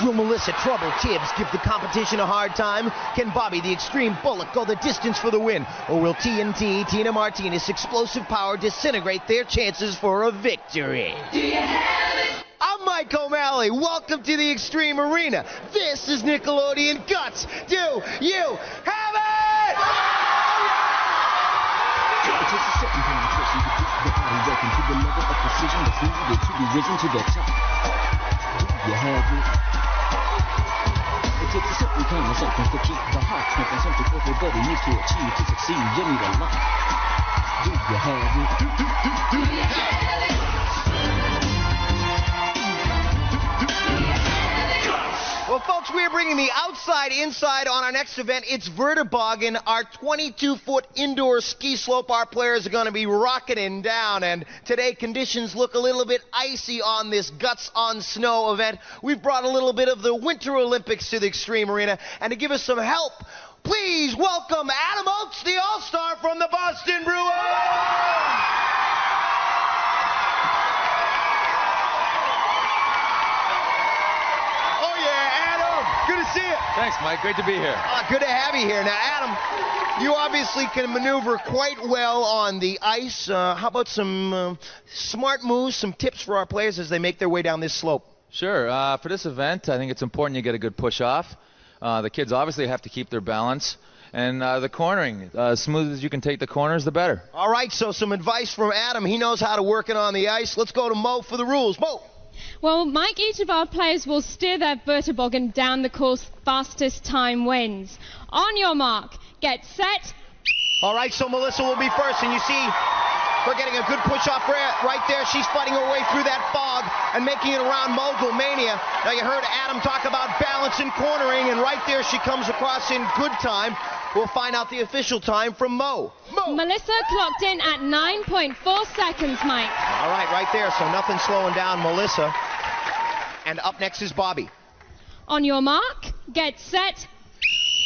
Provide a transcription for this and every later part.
Will Melissa trouble Tibbs, give the competition a hard time? Can Bobby, the extreme Bullock, go the distance for the win? Or will TNT, Tina Martinez' explosive power disintegrate their chances for a victory? Do you have it? I'm Mike O'Malley. Welcome to the Extreme Arena. This is Nickelodeon Guts. Do you have it? It takes a certain kind of person to keep the body working to the level of precision that's needed to be risen to the top. Do you have it? It takes a certain kind of something to keep the heart pumping, something everybody needs to achieve to succeed. You need a lot. Do you have it? Do you have it? Well, folks, we are bringing the outside inside on our next event. It's Vertiboggan, our 22-foot indoor ski slope. Our players are going to be rocketing down, and today conditions look a little bit icy on this Guts on Snow event. We've brought a little bit of the Winter Olympics to the Extreme Arena, and to give us some help, please welcome Adam Oates, the All-Star from the Boston Bruins! Good to see you. Thanks, Mike. Great to be here. Good to have you here. Now, Adam, you obviously can maneuver quite well on the ice. How about some smart moves, some tips for our players as they make their way down this slope? Sure. For this event, I think it's important you get a good push off. The kids obviously have to keep their balance. And the cornering, as smooth as you can take the corners, the better. All right, so some advice from Adam. He knows how to work it on the ice. Let's go to Mo for the rules. Mo. Well, Mike, each of our players will steer their Vertiboggan down the course. Fastest time wins. On your mark, get set. All right, so Melissa will be first, and you see her getting a good push off right there. She's fighting her way through that fog and making it around Mogul Mania. Now, you heard Adam talk about balance and cornering, and right there she comes across in good time. We'll find out the official time from Mo. Melissa clocked in at 9.4 seconds, Mike. All right there, so nothing slowing down Melissa. And up next is Bobby. On your mark, get set.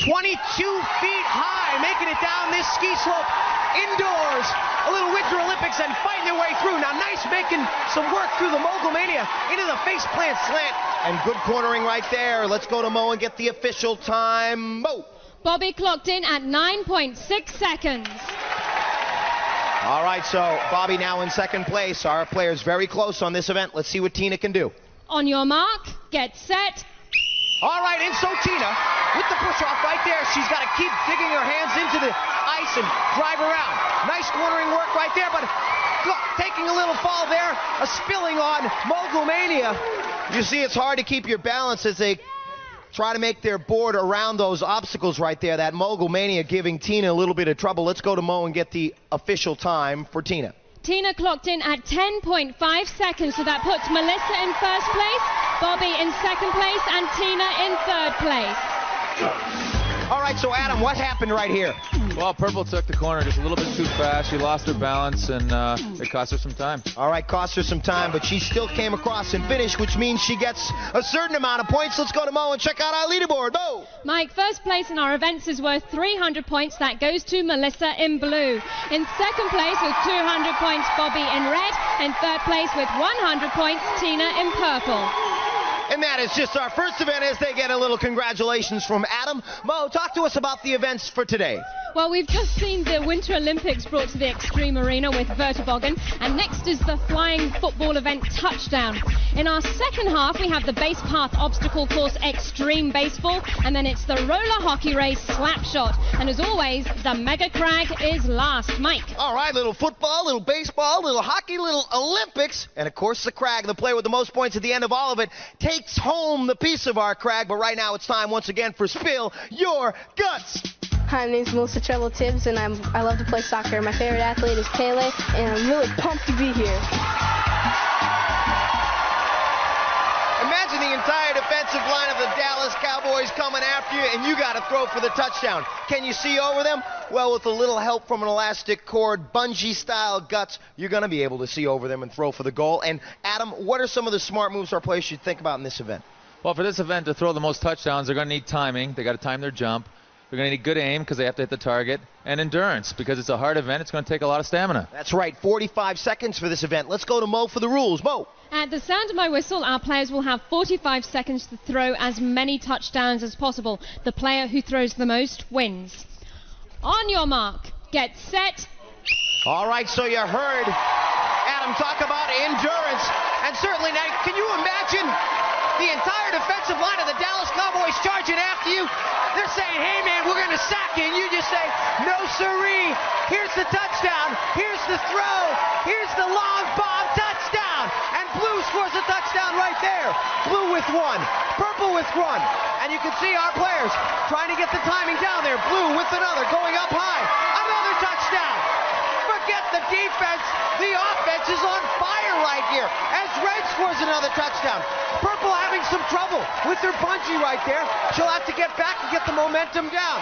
22 feet high, making it down this ski slope indoors. A little Winter Olympics and fighting their way through. Now, nice making some work through the Mogul Mania into the face plant slant. And good cornering right there. Let's go to Mo and get the official time. Mo. Bobby clocked in at 9.6 seconds. All right, so Bobby now in second place. Our players very close on this event. Let's see what Tina can do. On your mark, get set. All right, and so Tina, with the push-off right there, she's got to keep digging her hands into the ice and drive around. Nice cornering work right there, but taking a little fall there, a spilling on Mogul Mania. You see, it's hard to keep your balance as they try to make their board around those obstacles right there. That Mogul Mania giving Tina a little bit of trouble. Let's go to Mo and get the official time for Tina. Tina clocked in at 10.5 seconds, so that puts Melissa in first place, Bobby in second place, and Tina in third place. All right, so Adam, what happened right here? Well, Purple took the corner just a little bit too fast. She lost her balance, and it cost her some time. All right, cost her some time, but she still came across and finished, which means she gets a certain amount of points. Let's go to Mo and check out our leaderboard. Mo! Mike, first place in our events is worth 300 points. That goes to Melissa in blue. In second place with 200 points, Bobby in red. In third place with 100 points, Tina in purple. And that is just our first event as they get a little congratulations from Adam. Mo, talk to us about the events for today. Well, we've just seen the Winter Olympics brought to the Extreme Arena with Vertiboggan, and next is the flying football event Touchdown. In our second half, we have the base path obstacle course Extreme Baseball, and then it's the roller hockey race Slapshot. And as always, the Mega Crag is last. Mike. All right, little football, little baseball, little hockey, little Olympics, and of course the Crag, the player with the most points at the end of all of it, takes home the piece of our Crag. But right now it's time once again for Spill Your Guts. Hi, my name's Melissa Tibbs, and I love to play soccer. My favorite athlete is Pele, and I'm really pumped to be here. Imagine the entire defensive line of the Dallas Cowboys coming after you, and you got to throw for the touchdown. Can you see over them? Well, with a little help from an elastic cord, bungee-style Guts, you're going to be able to see over them and throw for the goal. And, Adam, what are some of the smart moves our players should think about in this event? Well, for this event, to throw the most touchdowns, they're going to need timing. They got to time their jump. They're going to need good aim because they have to hit the target, and endurance because it's a hard event. It's going to take a lot of stamina. That's right, 45 seconds for this event. Let's go to Mo for the rules. Mo. At the sound of my whistle, our players will have 45 seconds to throw as many touchdowns as possible. The player who throws the most wins. On your mark, get set. All right, so you heard Adam talk about endurance. And certainly now, can you imagine the entire defensive line of the Dallas Cowboys charging after you? They're saying, hey man, we're going to sack you. And you just say, no siree. Here's the touchdown. Here's the throw. Here's the long bomb touchdown. And blue scores a touchdown right there. Blue with one. Purple with one. And you can see our players trying to get the timing down there. Blue with another, going up high. Another touchdown. Forget the defense. The offense is on fire right here as red scores another touchdown. Purple having some trouble with their bungee right there. She'll have to get back and get the momentum down.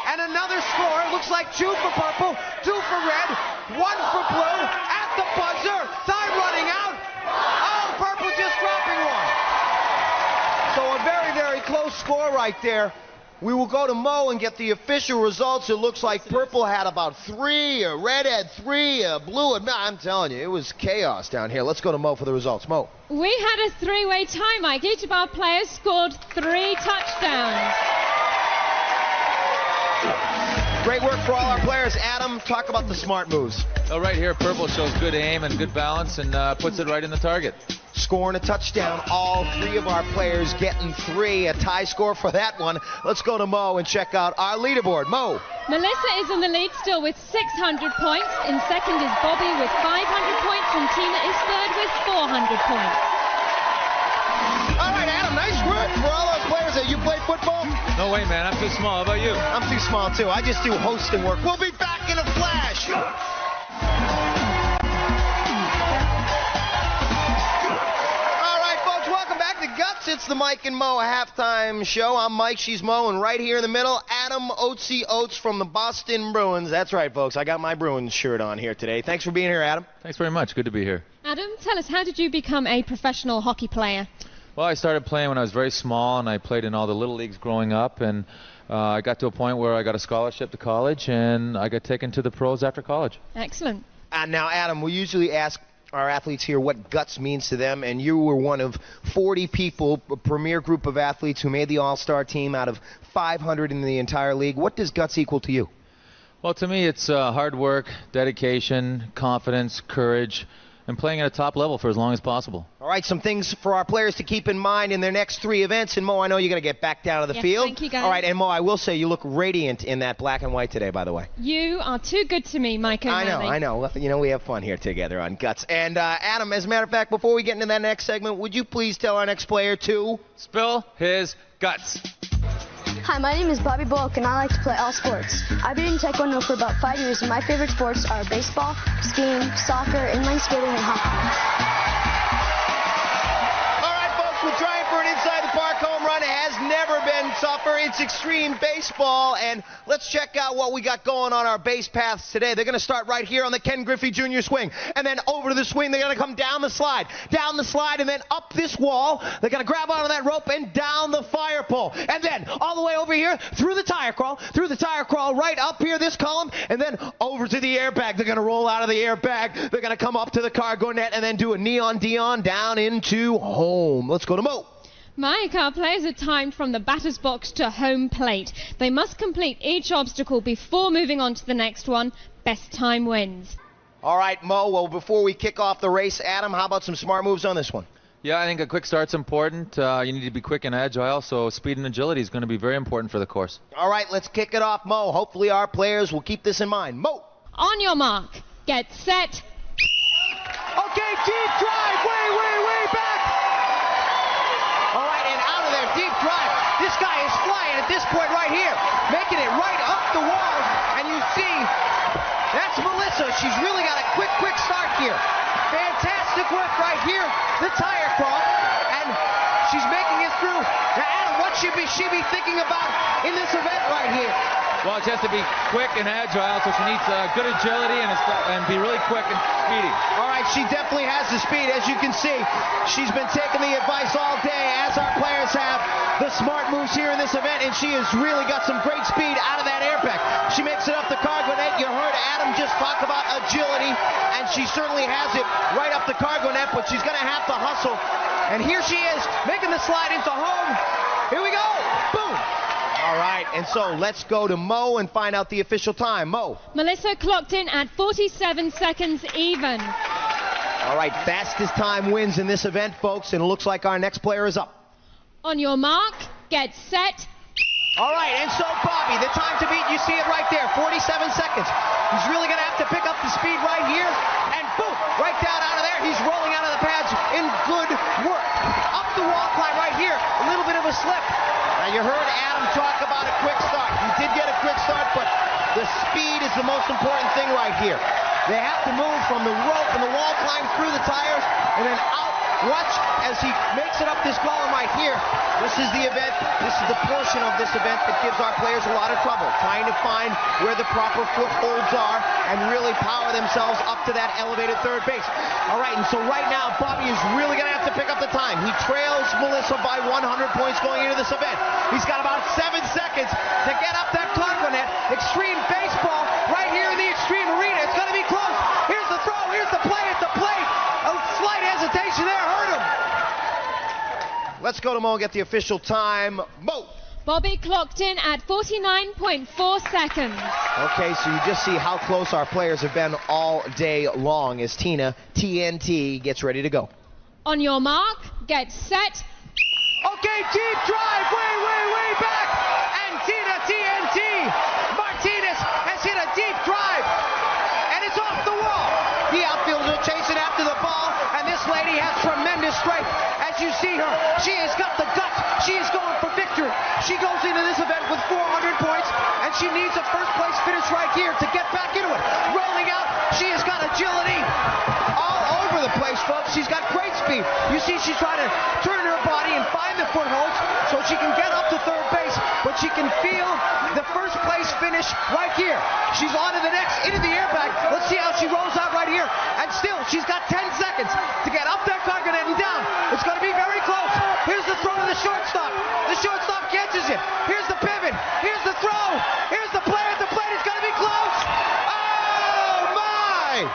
And another score. Looks like 2 for purple, 2 for red, 1 for blue. At the buzzer. Time running out. Oh, purple just dropping one. So a very, very close score right there. We will go to Mo and get the official results. It looks like purple had about 3, red had 3, blue had... I'm telling you, it was chaos down here. Let's go to Mo for the results. Mo. We had a 3-way tie, Mike. Each of our players scored 3 touchdowns. Great work for all our players. Adam, talk about the smart moves. Oh, right here, purple shows good aim and good balance and puts it right in the target. Scoring a touchdown. All 3 of our players getting 3. A tie score for that one. Let's go to Mo and check out our leaderboard. Mo. Melissa is in the lead still with 600 points. In second is Bobby with 500 points. And Tina is third with 400 points. All right, Adam, nice work for all those players. You play football? No way, man. I'm too small. How about you? I'm too small, too. I just do hosting work. We'll be back in a flash. It's the Mike and Mo halftime show. I'm Mike, she's Mo, and right here in the middle, Adam Oatesy Oates from the Boston Bruins. That's right, folks. I got my Bruins shirt on here today. Thanks for being here, Adam. Thanks very much. Good to be here. Adam, tell us, how did you become a professional hockey player? Well, I started playing when I was very small, and I played in all the little leagues growing up, and I got to a point where I got a scholarship to college, and I got taken to the pros after college. Excellent. And now, Adam, we usually ask our athletes here what guts means to them, and you were one of 40 people, a premier group of athletes who made the all-star team out of 500 in the entire league. What does guts equal to you? Well, to me, it's hard work, dedication, confidence, courage, and playing at a top level for as long as possible. All right, some things for our players to keep in mind in their next 3 events. And Mo, I know you're going to get back down to the field. Thank you, guys. All right, and Mo, I will say you look radiant in that black and white today, by the way. You are too good to me, Mike O'Malley. I know. Well, you know, we have fun here together on Guts. And Adam, as a matter of fact, before we get into that next segment, would you please tell our next player to spill his guts? Hi, my name is Bobby Bullock, and I like to play all sports. I've been in Taekwondo for about 5 years, and my favorite sports are baseball, skiing, soccer, inline skating, and hockey. We're trying for an inside-the-park home run. It has never been tougher. It's extreme baseball, and let's check out what we got going on our base paths today. They're going to start right here on the Ken Griffey Jr. swing, and then over to the swing. They're going to come down the slide, and then up this wall. They're going to grab onto that rope and down the fire pole, and then all the way over here through the tire crawl, right up here this column, and then over to the airbag. They're going to roll out of the airbag. They're going to come up to the cargo net and then do a neon Dion down into home. Let's go to Mo. Mike, our players are timed from the batter's box to home plate. They must complete each obstacle before moving on to the next one. Best time wins. All right, Mo, well, before we kick off the race, Adam, how about some smart moves on this one? Yeah, I think a quick start's important. You need to be quick and agile, so speed and agility is going to be very important for the course. All right, let's kick it off, Mo. Hopefully our players will keep this in mind. Mo. On your mark. Get set. Okay, deep drive. Way back. All right, and out of there, deep drive. This guy is flying at this point right here, making it right up the wall. And you see, that's Melissa. She's really got a quick start here. Fantastic work right here. The tire crawl. And She's making it through. Now, Adam, what should she be thinking about in this event right here? Well, she has to be quick and agile, so she needs good agility and be really quick and speedy. All right, she definitely has the speed, as you can see. She's been taking the advice all day, as our players have, the smart moves here in this event, and she has really got some great speed out of that airbag. She makes it up the cargo net. You heard Adam just talk about agility, and she certainly has it right up the cargo net, but she's going to have to hustle. And here she is, making the slide into home. Here we go. Boom. All right, and so let's go to Mo and find out the official time. Mo. Melissa clocked in at 47 seconds even. All right, fastest time wins in this event, folks, and it looks like our next player is up. On your mark, get set. All right, and so Bobby, the time to beat, you see it right there, 47 seconds. He's really going to have to pick up the speed right here, and boom, right down out of there. He's rolling out of the pads in good work. Up the wall climb right here, a little bit of a slip. Now you heard Adam talk about a quick start. He did get a quick start, but the speed is the most important thing right here. They have to move from the rope and the wall climb through the tires and then out. Watch as he makes it up this column right here. This is the event, this is the portion of this event that gives our players a lot of trouble, trying to find where the proper footholds are and really power themselves up to that elevated third base. All right, and so right now, Bobby is really going to have to pick up the time. He trails Melissa by 100 points going into this event. He's got about 7 seconds to get up that cargo net. Extreme baseball right here in the Extreme Arena. It's going to be close. Here's the throw, here's the play at the plate. A slight hesitation there, hurt him. Let's go to Mo and get the official time. Mo. Bobby clocked in at 49.4 seconds. Okay, so you just see how close our players have been all day long as Tina TNT gets ready to go. On your mark, get set. Okay, deep drive, way back. And Tina TNT Martinez has hit a deep drive. And it's off the wall. The outfielder chasing after the ball. And this lady has tremendous strength. As you see her, she has got the guts. She is going for victory. She goes into this event with 400 points. And she needs a first place finish right here to get back into it. Rolling out, she has got agility all over the place, folks. She's got great speed. You see she's trying to turn her body and find the footholds so she can get up to third base, but she can feel the first place finish right here. She's on to the next, into the airbag. Let's see how she rolls out right here. And still, she's got 10 seconds to get up that cargo net and down. It's going to be very close. Here's the throw to the shortstop. The shortstop catches it. Here's the pivot. Here's the throw. Here's the play at the plate. It's going to be close. Oh, my.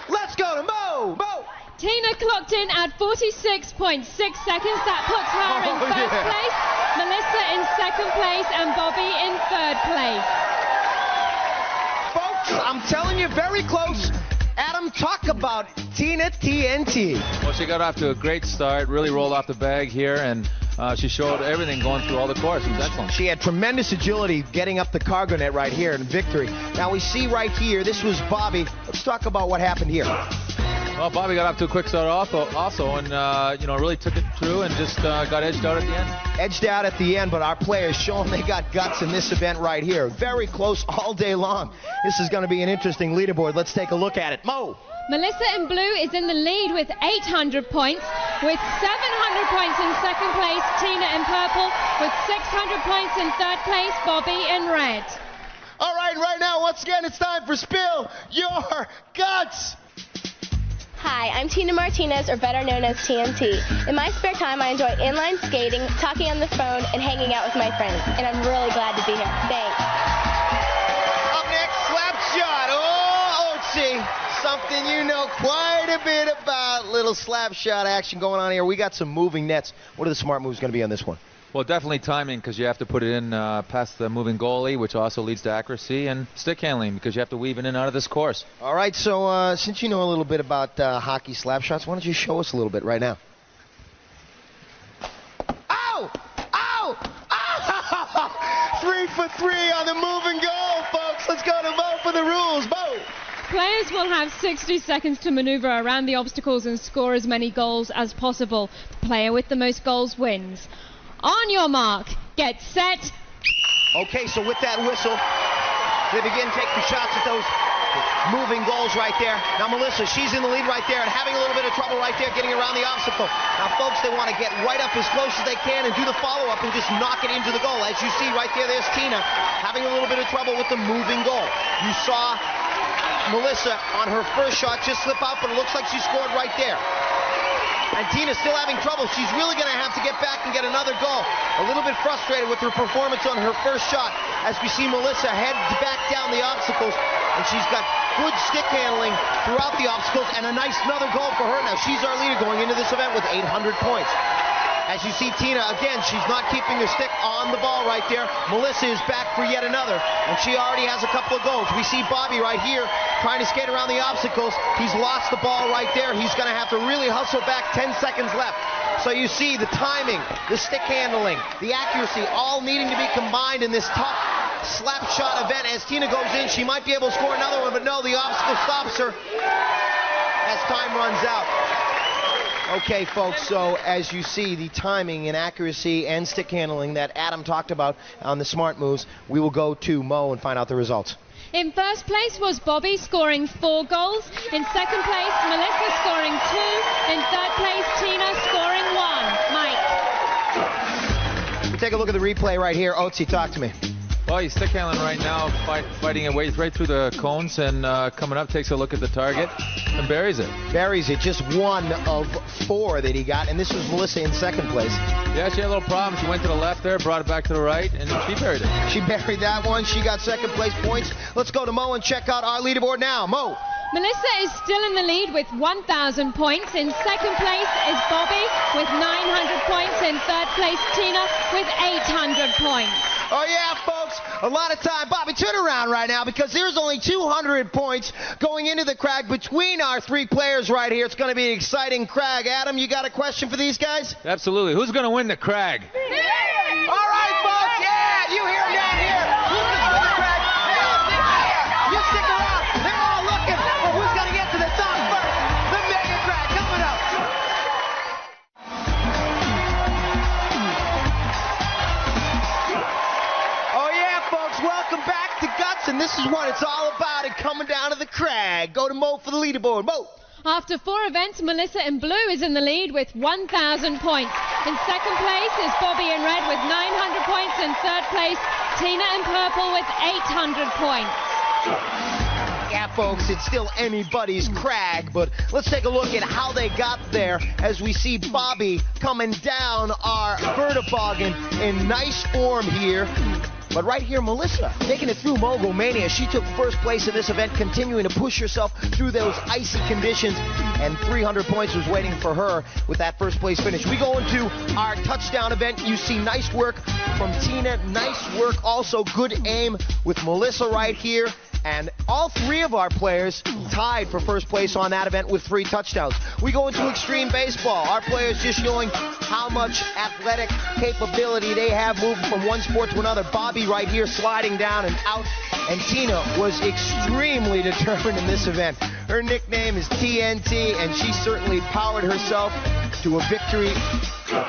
Let's go to Mo. Mo. Tina clocked in at 46.6 seconds. That puts her in first place, Melissa in second place, and Bobby in third place. Folks, I'm telling you, very close. Adam, talk about Tina TNT. Well, she got off to a great start, really rolled off the bag here, and she showed everything going through all the course. It was excellent. She had tremendous agility getting up the cargo net right here in victory. Now we see right here, this was Bobby. Let's talk about what happened here. Well, Bobby got off to a quick start also and really took it through and just got edged out at the end. Edged out at the end, but our players showing they got guts in this event right here. Very close all day long. This is going to be an interesting leaderboard. Let's take a look at it. Mo. Melissa in blue is in the lead with 800 points, with 700 points in second place. Tina in purple with 600 points in third place. Bobby in red. All right now, once again, it's time for Spill Your Guts. Hi, I'm Tina Martinez, or better known as TNT. In my spare time, I enjoy inline skating, talking on the phone, and hanging out with my friends. And I'm really glad to be here. Thanks. Up next, slap shot. Oh, Oatsy. Something you know quite a bit about. Little slap shot action going on here. We got some moving nets. What are the smart moves going to be on this one? Well, definitely timing, because you have to put it in past the moving goalie, which also leads to accuracy, and stick handling, because you have to weave it in and out of this course. All right, so since you know a little bit about hockey slap shots, why don't you show us a little bit right now? Ow! Ow! Ow! 3 for 3 on the moving goal, folks. Let's go to Mo for the rules. Mo! Players will have 60 seconds to maneuver around the obstacles and score as many goals as possible. The player with the most goals wins. On your mark, get set. Okay, so with that whistle, they begin taking shots at those moving goals right there. Now Melissa, she's in the lead right there and having a little bit of trouble right there getting around the obstacle. Now folks, they want to get right up as close as they can and do the follow-up and just knock it into the goal. As you see right there, there's Tina having a little bit of trouble with the moving goal. You saw Melissa on her first shot just slip out, but it looks like she scored right there. And Tina's still having trouble. She's really going to have to get back and get another goal. A little bit frustrated with her performance on her first shot as we see Melissa head back down the obstacles. And she's got good stick handling throughout the obstacles and a nice another goal for her. Now she's our leader going into this event with 800 points. As you see Tina, again, she's not keeping her stick on the ball right there. Melissa is back for yet another, and she already has a couple of goals. We see Bobby right here trying to skate around the obstacles. He's lost the ball right there. He's going to have to really hustle back. 10 seconds left. So you see the timing, the stick handling, the accuracy, all needing to be combined in this tough slap shot event. As Tina goes in, she might be able to score another one, but no, the obstacle stops her as time runs out. Okay, folks, so as you see, the timing and accuracy and stick handling that Adam talked about on the smart moves, we will go to Mo and find out the results. In first place was Bobby, scoring 4 goals. In second place, Melissa scoring 2. In third place, Tina scoring 1. Mike. Take a look at the replay right here. Oatesy, talk to me. Well, he's stick handling right now, fighting away right through the cones, and coming up, takes a look at the target and buries it. Buries it, just 1 of 4 that he got, and this was Melissa in second place. Yeah, she had a little problem. She went to the left there, brought it back to the right, and she buried it. She buried that one. She got second place points. Let's go to Mo and check out our leaderboard now. Mo. Melissa is still in the lead with 1,000 points. In second place is Bobby with 900 points. In third place, Tina with 800 points. Oh, yeah, folks, a lot of time. Bobby, turn around right now because there's only 200 points going into the Crag between our 3 players right here. It's going to be an exciting Crag. Adam, you got a question for these guys? Absolutely. Who's going to win the Crag? All right, folks, yeah, you hear them down here. Who's going to win the Crag? They all stick here. You stick around. They're all looking for who's going to get to the top first. The Mega Crag coming up. Welcome back to Guts, and this is what it's all about, and coming down to the Crag. Go to Mo for the leaderboard. Mo. After 4 events, Melissa in blue is in the lead with 1,000 points. In second place is Bobby in red with 900 points. In third place, Tina in purple with 800 points. Yeah, folks, it's still anybody's Crag, but let's take a look at how they got there as we see Bobby coming down our Vertiboggan in nice form here. But right here, Melissa, making it through Mogul Mania. She took first place in this event, continuing to push herself through those icy conditions, and 300 points was waiting for her with that first place finish. We go into our touchdown event. You see nice work from Tina, nice work, also good aim with Melissa right here. And all 3 of our players tied for first place on that event with 3 touchdowns. We go into extreme baseball. Our players just showing how much athletic capability they have moving from one sport to another. Bobby right here sliding down and out. And Tina was extremely determined in this event. Her nickname is TNT, and she certainly powered herself to a victory.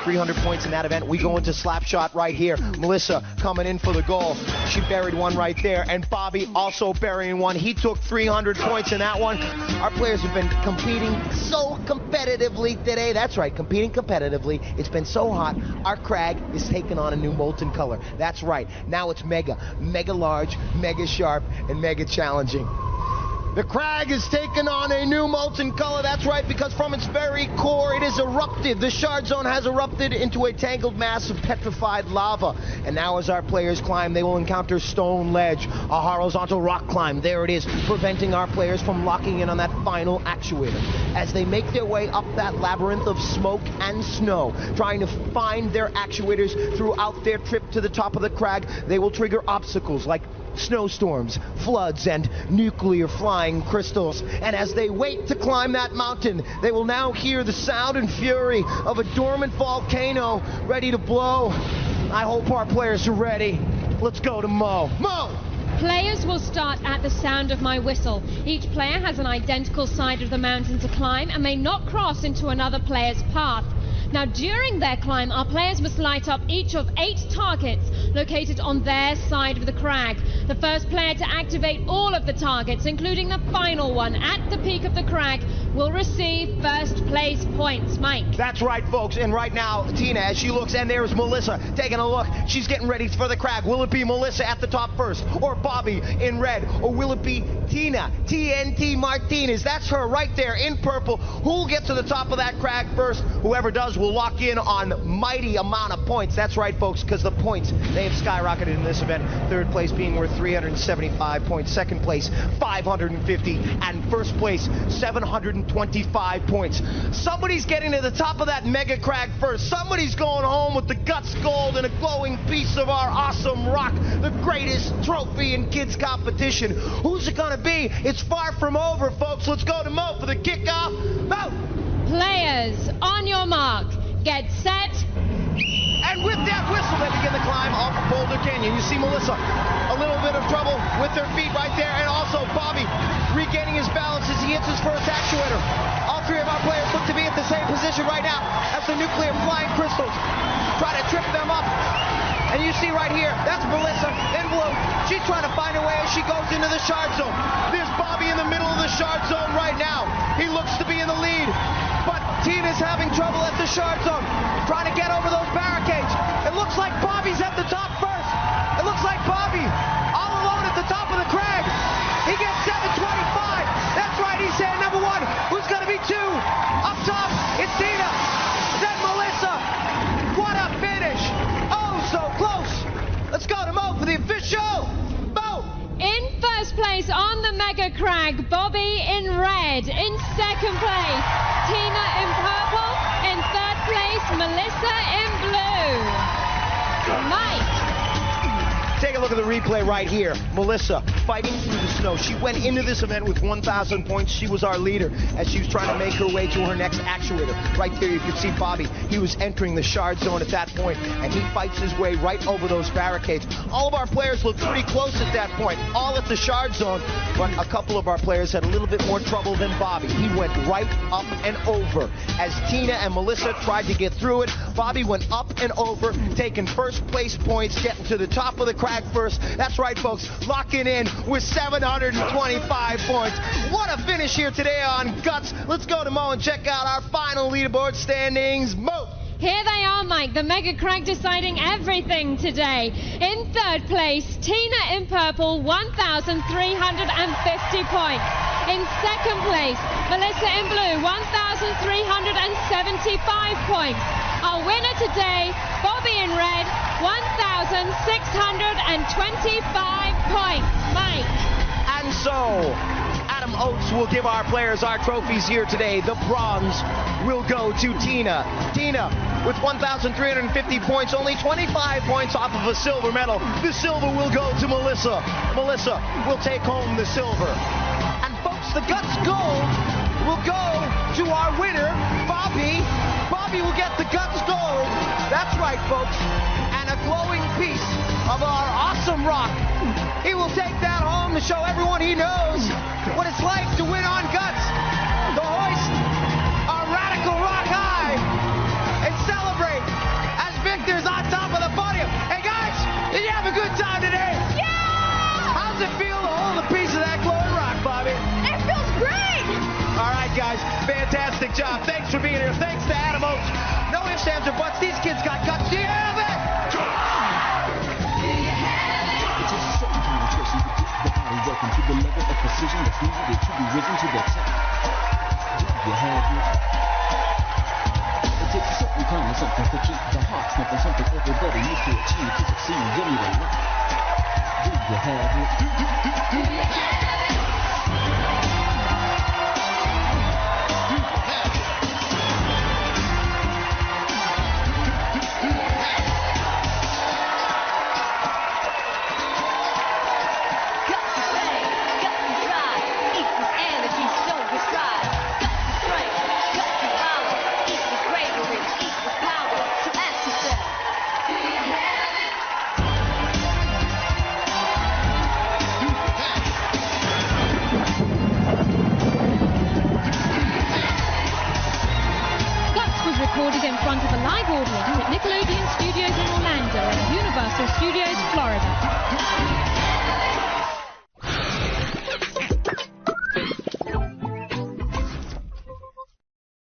300 points in that event. We go into slap shot right here. Melissa coming in for the goal. She buried one right there, and Bobby also burying one. He took 300 points in that one. Our players have been competing so competitively today. That's right, competing competitively. It's been so hot. Our Crag is taking on a new molten color. That's right. Now it's mega large, mega sharp, and mega challenging. The Crag is taking on a new molten color. That's right, because from its very core, it is erupted. The shard zone has erupted into a tangled mass of petrified lava. And now as our players climb, they will encounter stone ledge, a horizontal rock climb. There it is, preventing our players from locking in on that final actuator. As they make their way up that labyrinth of smoke and snow, trying to find their actuators throughout their trip to the top of the Crag, they will trigger obstacles like snowstorms, floods, and nuclear flying crystals. And as they wait to climb that mountain, they will now hear the sound and fury of a dormant volcano ready to blow. I hope our players are ready. Let's go to Mo. Mo! Players will start at the sound of my whistle. Each player has an identical side of the mountain to climb and may not cross into another player's path. Now, during their climb, our players must light up each of 8 targets located on their side of the crag. The first player to activate all of the targets, including the final one at the peak of the crag, will receive first place points. Mike. That's right, folks. And right now, Tina, as she looks, and there's Melissa taking a look. She's getting ready for the crag. Will it be Melissa at the top first, or Bobby in red, or will it be Tina, TNT Martinez? That's her right there in purple. Who will get to the top of that crag first? Whoever does will lock in on mighty amount of points. That's right, folks, because the points, they have skyrocketed in this event. Third place being worth 375 points, second place 550, and first place 725 points. Somebody's getting to the top of that mega crag first. Somebody's going home with the guts gold and a glowing piece of our awesome rock, the greatest trophy in kids competition. Who's it gonna be? It's far from over, folks. Let's go to Mo for the kickoff. Mo! Players, on your mark, get set. And with that whistle, they begin the climb up Boulder Canyon. You see Melissa, a little bit of trouble with her feet right there, and also Bobby regaining his balance as he hits his first actuator. All three of our players look to be at the same position right now as the nuclear flying crystals try to trip them up. And you see right here, that's Melissa in blue. She's trying to find a way as she goes into the shard zone. There's Bobby in the middle of the shard zone right now. He looks to be in the lead, but Tina's having trouble at the shard zone, trying to get over those barricades. It looks like Bobby's at the top first. It looks like Bobby all alone at the top of the crag. He gets 725. That's right, he's saying number one. Who's going to be two? Up top, it's Tina. Then Melissa. What a finish. Oh, so close. Let's go to Mo for the official. Mo. In first place on the mega crag, Bobby in red. In second place, Tina in purple. In third place, Melissa in blue. Mike. Take a look at the replay right here. Melissa fighting through the snow. She went into this event with 1,000 points. She was our leader as she was trying to make her way to her next actuator. Right there you can see Bobby. He was entering the shard zone at that point, and he fights his way right over those barricades. All of our players looked pretty close at that point, all at the shard zone, but a couple of our players had a little bit more trouble than Bobby. He went right up and over. As Tina and Melissa tried to get through it, Bobby went up and over, taking first place points, getting to the top of the crag first. That's right, folks, locking in with 725 points. What a finish here today on Guts. Let's go to Mo and check out our final leaderboard standings. Mo. Here they are, Mike, the mega crag deciding everything today. In third place, Tina in purple, 1,350 points. In second place, Melissa in blue, 1,375 points. Our winner today, Bobby in red, 1,625 points. Mike. And so, Adam Oates will give our players our trophies here today. The bronze will go to Tina. Tina, with 1,350 points, only 25 points off of a silver medal. The silver will go to Melissa. Melissa will take home the silver. And folks, the Guts gold will go to our winner, Bobby. Bobby will get the Guts gold. That's right, folks. And a glowing piece of our awesome rock. He will take that home to show everyone he knows what it's like to win on Guts. To hoist our radical rock high and celebrate as victors on top of the podium. Hey guys, did you have a good time today? Yeah! How's it feel to hold a piece of that glowing rock, Bobby? It feels great! All right, guys, fantastic job. Thanks for being here. Thanks to Adam Oates. No ifs, ands, or buts. These kids got guts. Do you have it? It takes a certain kind of person to get the body working to the level of precision that's needed to be risen to the top. Do you have it? It takes a certain kind of something to keep the heart pumping, something everybody needs to achieve to succeed. You need a lot. Do you have it? Do you have it? in front of a live audience at Nickelodeon Studios in Orlando and Universal Studios, Florida.